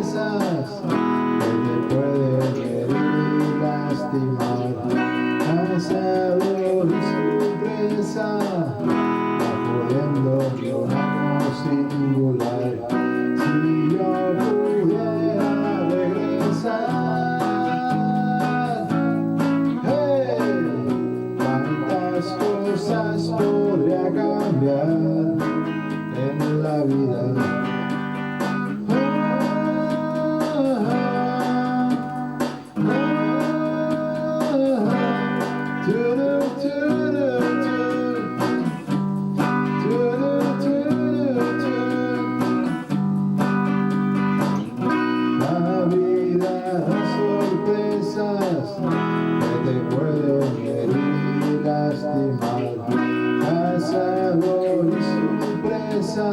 sorpresas que te pueden herir y lastimar. Cazador y sorpresa, va corriendo un año singular. Si yo pudiera regresar, hey, cuántas cosas podría cambiar en la vida. La vida da sorpresas que te pueden herir y lastimar. Cazador y sorpresa.